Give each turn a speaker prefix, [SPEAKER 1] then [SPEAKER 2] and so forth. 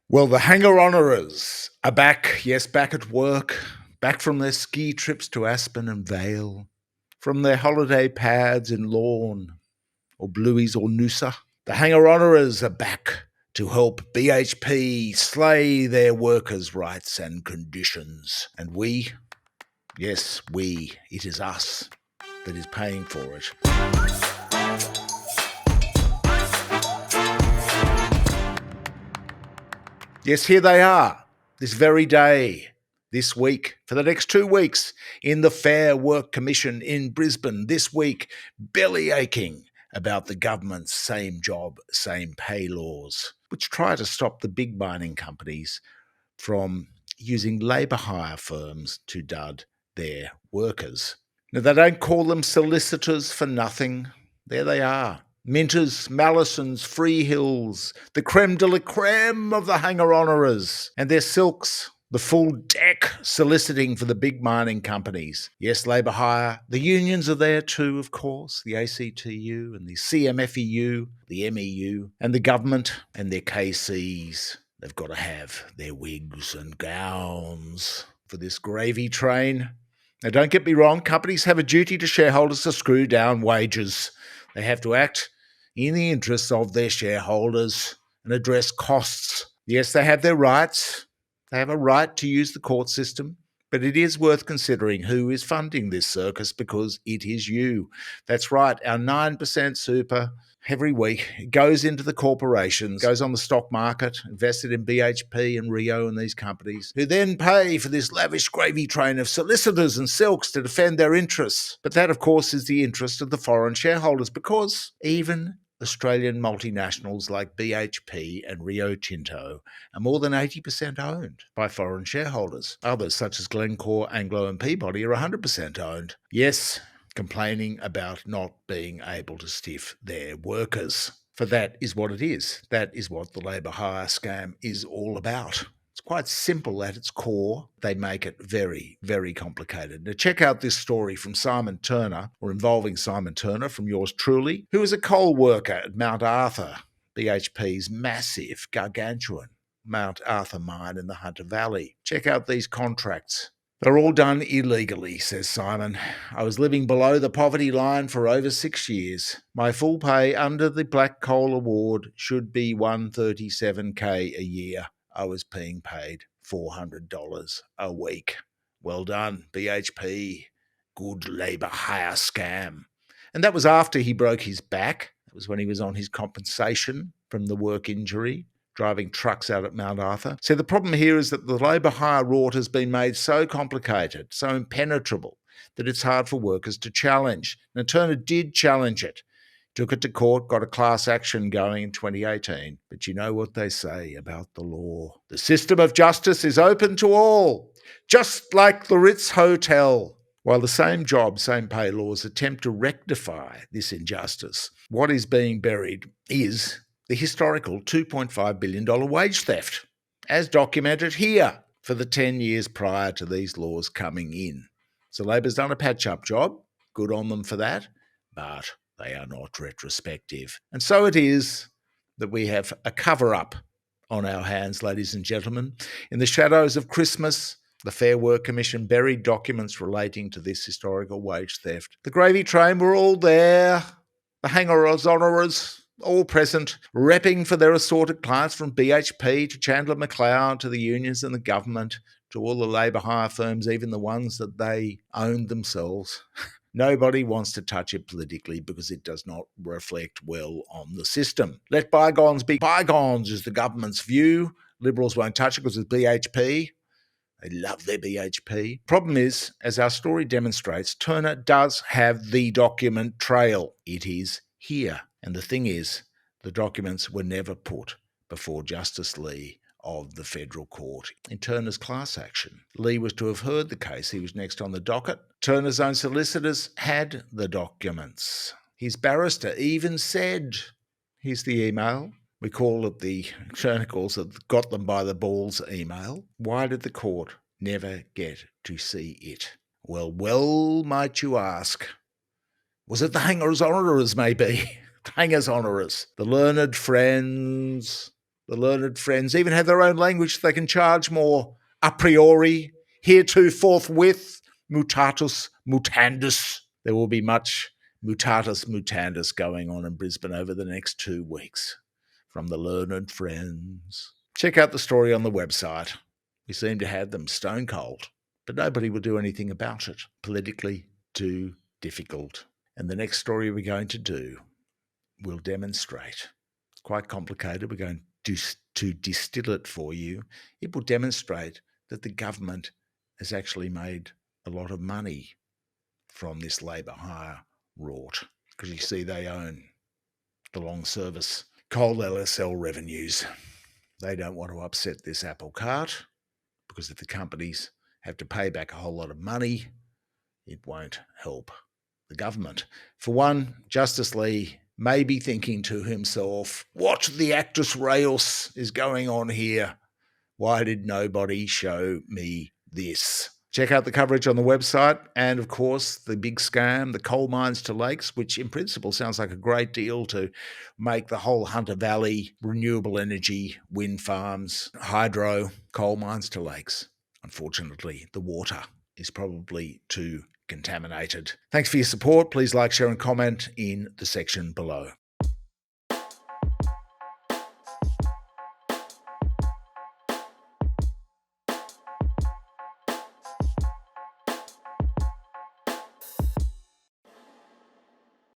[SPEAKER 1] Well, the hanger-oners are back, yes, back at work, back from their ski trips to Aspen and Vale, from their holiday pads in Lorne or Bluey's or Noosa. The hanger-oners are back to help BHP slay their workers' rights and conditions. And we, yes, we, it is us that is paying for it. Yes, here they are, this very day, this week, for the next 2 weeks, in the Fair Work Commission in Brisbane, this week, belly aching about the government's same job, same pay laws, which try to stop the big mining companies from using labour hire firms to dud their workers. Now, they don't call them solicitors for nothing. There they are. Minters, Mallisons, Freehills, the creme de la creme of the hanger-oners, and their silks, the full deck soliciting for the big mining companies. Yes, labour hire. The unions are there too, of course, the ACTU and the CMFEU, the MEU, and the government and their KCs. They've got to have their wigs and gowns for this gravy train. Now, don't get me wrong, companies have a duty to shareholders to screw down wages. They have to act in the interests of their shareholders and address costs. Yes, they have their rights. They have a right to use the court system, but it is worth considering who is funding this circus because it is you. That's right, our 9% super every week goes into the corporations, goes on the stock market, invested in BHP and Rio and these companies, who then pay for this lavish gravy train of solicitors and silks to defend their interests. But that, of course, is the interest of the foreign shareholders because even Australian multinationals like BHP and Rio Tinto are more than 80% owned by foreign shareholders. Others, such as Glencore, Anglo and Peabody, are 100% owned. Yes, complaining about not being able to stiff their workers. For that is what it is. That is what the labour hire scam is all about. It's quite simple at its core. They make it very, very complicated. Now, check out this story from Simon Turner, or involving Simon Turner from yours truly, who is a coal worker at Mount Arthur, BHP's massive, gargantuan Mount Arthur mine in the Hunter Valley. Check out these contracts. They're all done illegally, says Simon. I was living below the poverty line for over 6 years. My full pay under the Black Coal Award should be $137K a year. I was being paid $400 a week. Well done, BHP. Good labour hire scam. And that was after he broke his back. That was when he was on his compensation from the work injury, driving trucks out at Mount Arthur. So the problem here is that the labour hire rort has been made so complicated, so impenetrable, that it's hard for workers to challenge. Now, Turner did challenge it. Took it to court, got a class action going in 2018. But you know what they say about the law. The system of justice is open to all, just like the Ritz Hotel. While the same job, same pay laws attempt to rectify this injustice, what is being buried is the historical $2.5 billion wage theft, as documented here for the 10 years prior to these laws coming in. So Labor's done a patch-up job. Good on them for that. But they are not retrospective. And so it is that we have a cover-up on our hands, ladies and gentlemen. In the shadows of Christmas, the Fair Work Commission buried documents relating to this historical wage theft. The gravy train were all there. The hanger-oners all present, repping for their assorted clients from BHP to Chandler McLeod to the unions and the government to all the labour hire firms, even the ones that they owned themselves. Nobody wants to touch it politically because it does not reflect well on the system. Let bygones be bygones is the government's view. Liberals won't touch it because it's BHP. They love their BHP. Problem is, as our story demonstrates, Turner does have the document trail. It is here. And the thing is, the documents were never put before Justice Lee of the federal court in Turner's class action. Lee was to have heard the case. He was next on the docket. Turner's own solicitors had the documents. His barrister even said, here's the email. We call it the Turner calls it got them by the balls email. Why did the court never get to see it? Well, might you ask. Was it the hangers-oners, maybe? The hangers-oners, the learned friends, The learned friends even have their own language. They can charge more a priori, hereto, forthwith, mutatus mutandis. There will be much mutatus mutandis going on in Brisbane over the next 2 weeks from the learned friends. Check out the story on the website. We seem to have them stone cold, but nobody will do anything about it. Politically too difficult. And the next story we're going to do will demonstrate. It's quite complicated. We're going to distill it for you. It will demonstrate that the government has actually made a lot of money from this labour hire rort, because you see they own the long service coal LSL revenues. They don't want to upset this apple cart, because if the companies have to pay back a whole lot of money, it won't help the government. For one, Justice Lee may be thinking to himself, what the actus reus is going on here? Why did nobody show me this? Check out the coverage on the website. And of course, the big scam, the coal mines to lakes, which in principle sounds like a great deal to make the whole Hunter Valley renewable energy, wind farms, hydro, coal mines to lakes. Unfortunately, the water is probably too contaminated. Thanks for your support. Please like, share, and comment in the section below.